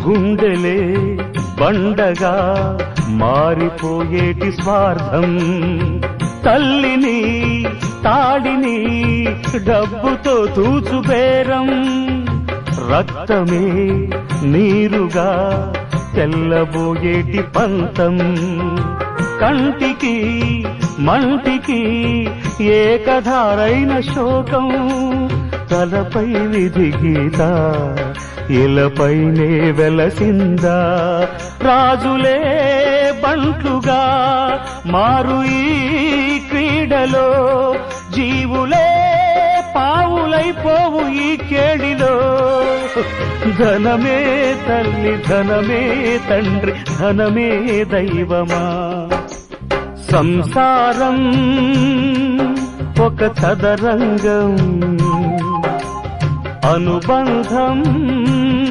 గుండెలే బండగా మారిపోయేటి స్వార్థం, తల్లిని తాడిని డబ్బుతో తూచుబేరం, రక్తమే నీరుగా తెల్లబోయేటి పంతం, కంటికి మంటికి ఏకధారైన శోకం, తలపై విధి గీత ఇలపైనే వెలసిందా, రాజులే బంట్లుగా మారు ఈ క్రీడలో, జీవులే పావులైపోవు ఈ కేడిలో, ధనమే తల్లి ధనమే తండ్రి ధనమే దైవమా, సంసారం ఒక చదరంగం, అనుబంధం